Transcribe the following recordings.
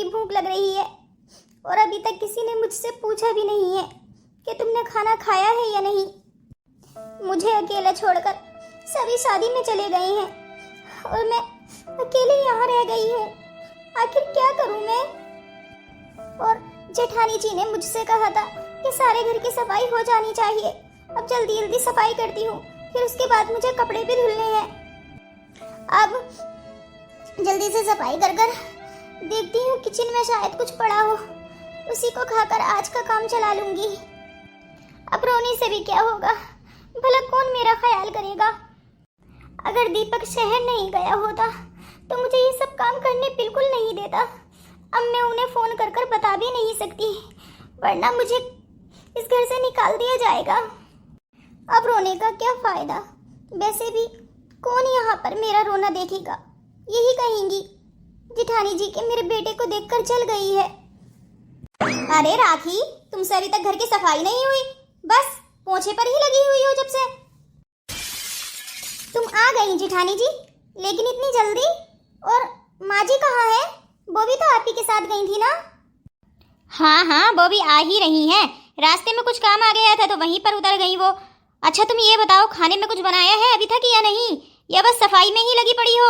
भूख लग रही है और अभी तक किसी ने मुझसे पूछा भी नहीं है कि तुमने खाना खाया है या नहीं। मुझे अकेला छोड़कर सभी शादी में चले गए हैं और मैं अकेले यहाँ रह गई हूँ। आखिर क्या करूँ मैं? और जेठानी जी ने मुझसे कहा था कि सारे घर की सफाई हो जानी चाहिए। अब जल्दी जल्दी सफाई करती हूँ, फिर उसके बाद मुझे कपड़े भी धुलने हैं। अब जल्दी से सफाई कर कर देखती हूँ किचन में शायद कुछ पड़ा हो, उसी को खाकर आज का काम चला लूंगी। अब रोने से भी क्या होगा, भला कौन मेरा ख्याल करेगा? अगर दीपक शहर नहीं गया होता तो मुझे ये सब काम करने बिल्कुल नहीं देता। अब मैं उन्हें फोन कर कर बता भी नहीं सकती, वरना मुझे इस घर से निकाल दिया जाएगा। अब रोने का क्या फायदा? वैसे भी कौन यहाँ पर मेरा रोना देखेगा? यही कहेंगी जेठानी जी के मेरे बेटे को देखकर जल गई है। अरे राखी, तुमसे अभी तक घर की सफाई नहीं हुई, बस पोछे पर ही लगी हुई हो जब से। तुम आ गई जेठानी जी, लेकिन इतनी जल्दी? और माँ जी कहाँ है? वो भी तो आप ही के साथ गई थी ना? हाँ, वो भी आ ही रही हैं। रास्ते में कुछ काम आ गया था तो वहीं पर उतर गई वो। अच्छा तुम ये बताओ, खाने में कुछ बनाया है अभी तक या नहीं, या बस सफाई में ही लगी पड़ी हो?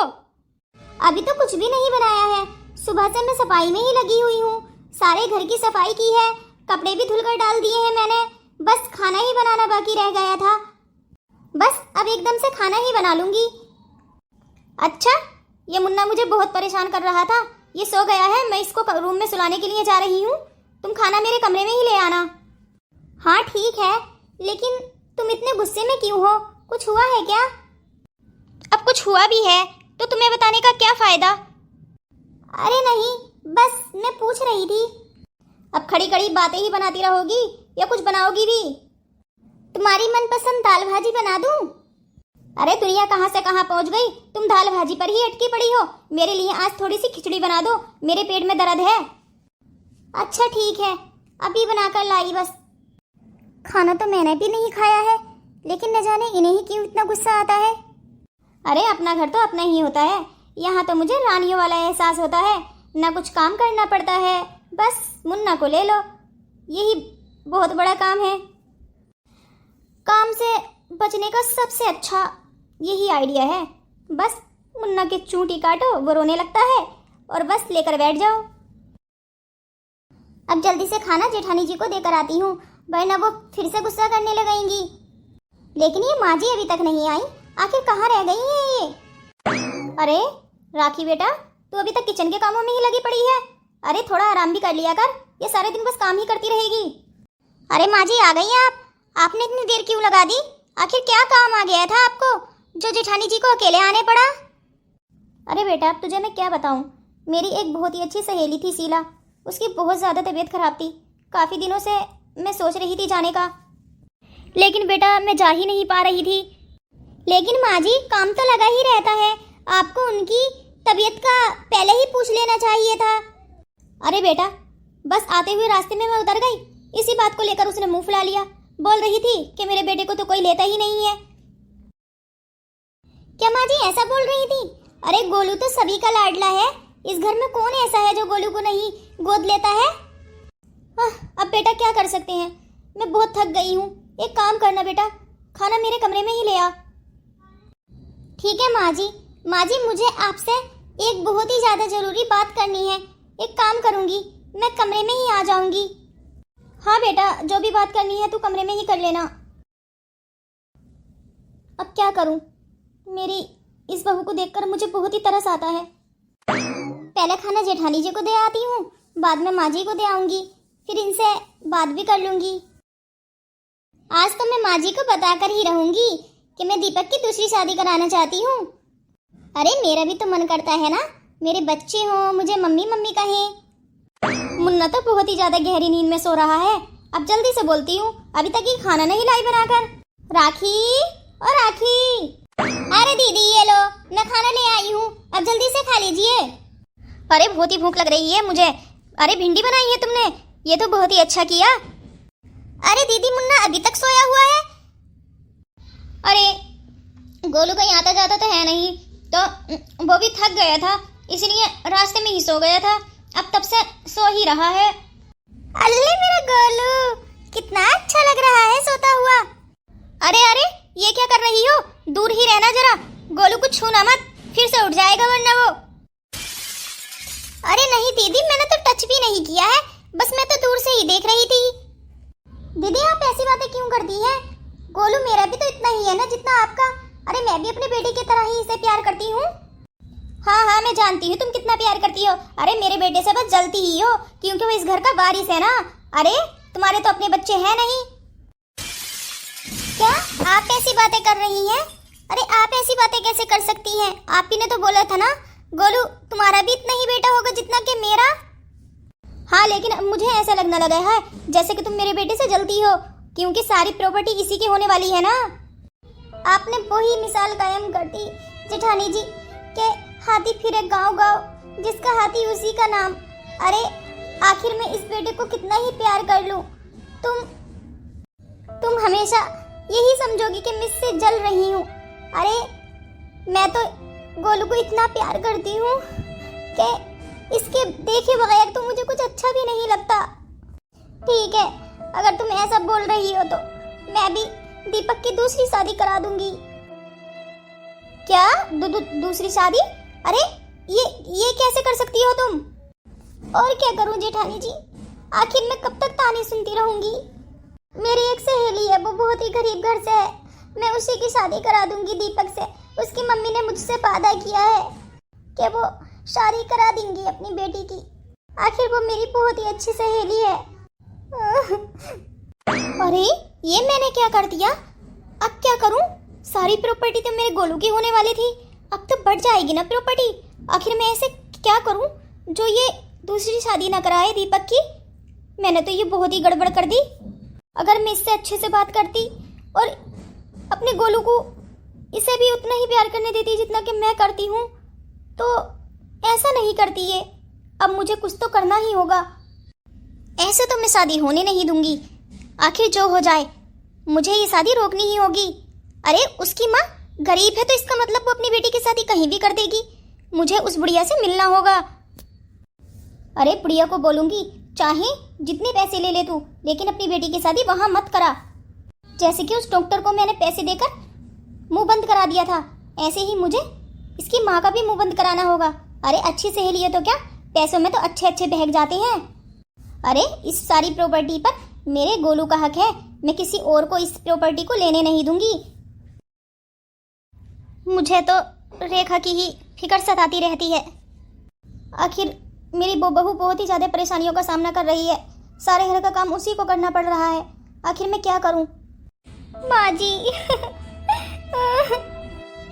अभी तो कुछ भी नहीं बनाया है, सुबह से मैं सफाई में ही लगी हुई हूँ। सारे घर की सफाई की है, कपड़े भी धुलकर डाल दिए हैं मैंने, बस खाना ही बनाना बाकी रह गया था। बस अब एकदम से खाना ही बना लूंगी। अच्छा, ये मुन्ना मुझे बहुत परेशान कर रहा था। ये सो गया है, मैं इसको रूम में सुलाने के लिए जा रही हूँ। तुम खाना मेरे कमरे में ही ले आना। हाँ ठीक है, लेकिन तुम इतने गुस्से में क्यों हो? कुछ हुआ है क्या? अब कुछ हुआ भी है तो तुम्हें बताने का क्या फायदा? अरे नहीं, बस मैं पूछ रही थी। अब खड़ी खड़ी बातें ही बनाती रहोगी या कुछ बनाओगी भी? तुम्हारी मनपसंद दाल भाजी बना दूं? अरे दुनिया कहाँ से कहाँ पहुँच गई, तुम दाल भाजी पर ही अटकी पड़ी हो। मेरे लिए आज थोड़ी सी खिचड़ी बना दो, मेरे पेट में दर्द है। अच्छा ठीक है, अभी बनाकर लाई। बस खाना तो मैंने भी नहीं खाया है, लेकिन न जाने इन्हें ही क्यों इतना गुस्सा आता है। अरे अपना घर तो अपना ही होता है, यहाँ तो मुझे रानियों वाला एहसास होता है। ना कुछ काम करना पड़ता है, बस मुन्ना को ले लो, यही बहुत बड़ा काम है। काम से बचने का सबसे अच्छा यही आइडिया है, बस मुन्ना की चूंटी काटो, वो रोने लगता है और बस लेकर बैठ जाओ। अब जल्दी से खाना जेठानी जी को देकर आती हूँ, वरना वो फिर से गुस्सा करने लगेंगी। लेकिन ये माँ जी अभी तक नहीं आई, आखिर कहाँ रह गई है ये? अरे राखी बेटा, तू अभी तक किचन के कामों में ही लगी पड़ी है। अरे थोड़ा आराम भी कर लिया कर, ये सारे दिन बस काम ही करती रहेगी। अरे माँ जी आ गई आप? आपने इतनी देर क्यों लगा दी? आखिर क्या काम आ गया था आपको जो जेठानी जी को अकेले आने पड़ा? अरे बेटा अब तुझे मैं क्या बताऊं, मेरी एक बहुत ही अच्छी सहेली थी शीला, उसकी बहुत ज़्यादा तबीयत खराब थी। काफ़ी दिनों से मैं सोच रही थी जाने का, लेकिन बेटा मैं जा ही नहीं पा रही थी। लेकिन माँ जी काम तो लगा ही रहता है, आपको उनकी तबीयत का पहले ही पूछ लेना चाहिए था। अरे बेटा बस आते हुए रास्ते में मैं उतर गई, इसी बात को लेकर उसने मुंह फुला लिया। बोल रही थी कि मेरे बेटे को तो कोई लेता ही नहीं है। क्या माँ जी ऐसा बोल रही थी? अरे गोलू तो सभी का लाडला है, इस घर में कौन ऐसा है जो गोलू को नहीं गोद लेता है? अब बेटा क्या कर सकते हैं, मैं बहुत थक गई हूँ। एक काम करना बेटा, खाना मेरे कमरे में ही ले आ। ठीक है माँ जी। माँ जी मुझे आपसे एक बहुत ही ज्यादा जरूरी बात करनी है। एक काम करूंगी, मैं कमरे में ही आ जाऊंगी। हाँ बेटा, जो भी बात करनी है तू कमरे में ही कर लेना। अब क्या करूं, मेरी इस बहू को देखकर मुझे बहुत ही तरस आता है। पहले खाना जेठानी जी को दे आती हूँ, बाद में माँ जी को दे आऊंगी, फिर इनसे बात भी कर लूंगी। आज तो मैं माँ जी को बताकर ही रहूंगी कि मैं दीपक की दूसरी शादी कराना चाहती हूँ। अरे मेरा भी तो मन करता है ना, मेरे बच्चे हों, मुझे मम्मी मम्मी कहें। मुन्ना तो बहुत ही ज्यादा गहरी नींद में सो रहा है। अब जल्दी से बोलती हूँ, अभी तक ये खाना नहीं लाई बनाकर। राखी और राखी, अरे दीदी ये लो, मैं खाना ले आई हूँ, अब जल्दी से खा लीजिए। अरे बहुत ही भूख लग रही है मुझे। अरे भिंडी बनाई है तुमने, ये तो बहुत ही अच्छा किया। अरे दीदी मुन्ना अभी तक सोया हुआ है। अरे गोलू कहीं आता जाता तो है नहीं, तो वो भी थक गया था, इसलिए रास्ते में ही सो गया था। अब तब से सो ही रहा है। अल्ले मेरा गोलू, कितना अच्छा लग रहा है सोता हुआ। अरे अरे, ये क्या कर रही हो? दूर ही रहना जरा। गोलू को छूना मत, फिर से उठ जाएगा वरना वो। अरे नहीं दीदी, मैंने तो टच भी नहीं किया है, बस मैं तो दूर से ही देख रही थी। दीदी आप ऐसी बातें क्यों करती हैं? गोलू मेरा भी तो इतना ही है ना जितना आपका। अरे मैं भी अपने बेटे की तरह ही इसे प्यार करती हूँ। हाँ हाँ, मैं जानती हूँ तुम कितना प्यार करती हो। अरे मेरे बेटे से बस जलती ही हो, क्योंकि वो इस घर का वारिस है ना। अरे तुम्हारे तो अपने बच्चे हैं नहीं। क्या आप ऐसी बातें कर रही हैं? अरे आप ऐसी बातें कैसे कर सकती हैं? आप ही ने तो बोला था ना गोलू तुम्हारा भी इतना ही बेटा होगा जितना कि मेरा। हाँ, लेकिन अब मुझे ऐसा लगने लगा है जैसे कि तुम मेरे बेटे से जलती हो, क्योंकि सारी प्रॉपर्टी इसी की होने वाली है ना। आपने वही मिसाल कायम कर दी जेठानी जी के हाथी फिरे गांव गांव, जिसका हाथी उसी का नाम। अरे आखिर मैं इस बेटे को कितना ही प्यार कर लूं, तुम हमेशा यही समझोगी कि मैं इससे जल रही हूँ। अरे मैं तो गोलू को इतना प्यार करती हूँ कि इसके देखे बगैर तो मुझे कुछ अच्छा भी नहीं लगता। ठीक है, अगर तुम ऐसा बोल रही हो तो मैं भी दीपक की दूसरी शादी करा दूंगी। क्या? दूसरी शादी? अरे ये कैसे कर सकती हो तुम? और क्या करूं जेठानी जी, आखिर मैं कब तक ताने सुनती रहूंगी। मेरी एक सहेली है, वो बहुत ही गरीब घर से है, मैं उसी की शादी करा दूंगी दीपक से। उसकी मम्मी ने मुझसे वादा किया है कि वो शादी करा देंगी अपनी बेटी की। आखिर वो मेरी बहुत ही अच्छी सहेली है। अरे ये मैंने क्या कर दिया? अब क्या करूं? सारी प्रॉपर्टी तो मेरे गोलू की होने वाली थी, अब तो बढ़ जाएगी ना प्रॉपर्टी। आखिर मैं ऐसे क्या करूं जो ये दूसरी शादी ना कराए दीपक की? मैंने तो ये बहुत ही गड़बड़ कर दी। अगर मैं इससे अच्छे से बात करती और अपने गोलू को इसे भी उतना ही प्यार करने देती जितना कि मैं करती हूँ, तो ऐसा नहीं करती ये। अब मुझे कुछ तो करना ही होगा। ऐसे तो मैं शादी होने नहीं दूंगी। आखिर जो हो जाए, मुझे ये शादी रोकनी ही होगी। अरे उसकी माँ गरीब है तो इसका मतलब वो अपनी बेटी की शादी कहीं भी कर देगी। मुझे उस बुढ़िया से मिलना होगा। अरे बुढ़िया को बोलूंगी चाहे जितने पैसे ले ले तू, लेकिन अपनी बेटी की शादी वहां मत करा। जैसे कि उस डॉक्टर को मैंने पैसे देकर मुंह बंद करा दिया था, ऐसे ही मुझे इसकी माँ का भी मुंह बंद कराना होगा। अरे अच्छी सहेली है तो क्या, पैसों में तो अच्छे अच्छे बहक जाते हैं। अरे इस सारी प्रॉपर्टी पर मेरे गोलू का हक है, मैं किसी और को इस प्रॉपर्टी को लेने नहीं दूंगी। मुझे तो रेखा की ही फिक्र सताती रहती है। आखिर मेरी बहू बहुत ही ज़्यादा परेशानियों का सामना कर रही है, सारे घर का काम उसी को करना पड़ रहा है। आखिर मैं क्या करूं? माँ जी।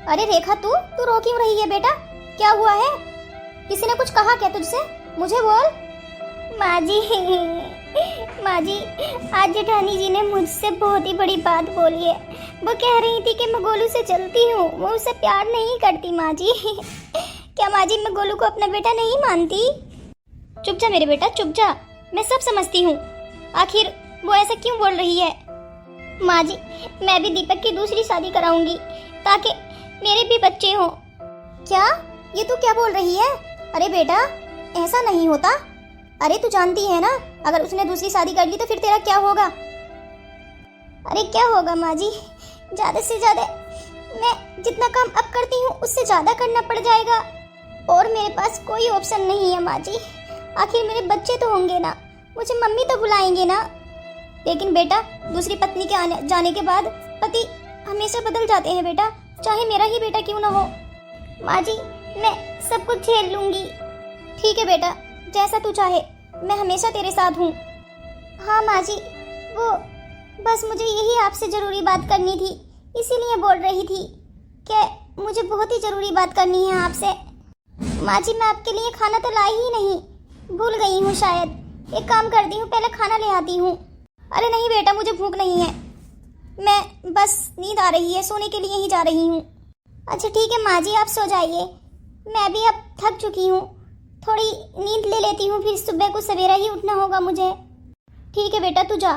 अरे रेखा, तू रो क्यों रही है बेटा? क्या हुआ है? किसी ने कुछ कहा क्या तुझसे? मुझे बोल। माँ जी, आज जेठानी जी ने मुझसे बहुत ही बड़ी बात बोली है। वो कह रही थी कि मैं गोलू से चलती हूँ, वो उससे प्यार नहीं करती। माँ जी क्या माँ जी मैं गोलू को अपना बेटा नहीं मानती? चुप जा मेरे बेटा, चुप जा, मैं सब समझती हूँ। आखिर वो ऐसा क्यों बोल रही है? माँ जी मैं भी दीपक की दूसरी शादी कराऊंगी ताकि मेरे भी बच्चे हों। क्या? ये तू क्या बोल रही है? अरे बेटा ऐसा नहीं होता। अरे तू जानती है ना, अगर उसने दूसरी शादी कर ली तो फिर तेरा क्या होगा? अरे क्या होगा माँ जी, ज्यादा से ज्यादा मैं जितना काम अब करती हूँ उससे ज्यादा करना पड़ जाएगा, और मेरे पास कोई ऑप्शन नहीं है माँ जी। आखिर मेरे बच्चे तो होंगे ना, मुझे मम्मी तो बुलाएंगे ना। लेकिन बेटा दूसरी पत्नी के जाने के बाद पति हमेशा बदल जाते हैं बेटा, चाहे मेरा ही बेटा क्यों ना हो। माँ जी मैं सब कुछ झेल लूंगी। ठीक है बेटा, जैसा तू चाहे, मैं हमेशा तेरे साथ हूँ। हाँ माँ जी, वो बस मुझे यही आपसे जरूरी बात करनी थी, इसीलिए बोल रही थी कि मुझे बहुत ही जरूरी बात करनी है आपसे। माँ जी मैं आपके लिए खाना तो लाई ही नहीं, भूल गई हूँ शायद। एक काम करती हूँ, पहले खाना ले आती हूँ। अरे नहीं बेटा, मुझे भूख नहीं है, मैं बस नींद आ रही है, सोने के लिए ही जा रही हूँ। अच्छा ठीक है माँ जी, आप सो जाइए, मैं भी अब थक चुकी हूँ, थोड़ी नींद ले लेती हूँ, फिर सुबह को सवेरा ही उठना होगा मुझे। ठीक है बेटा, तू जा।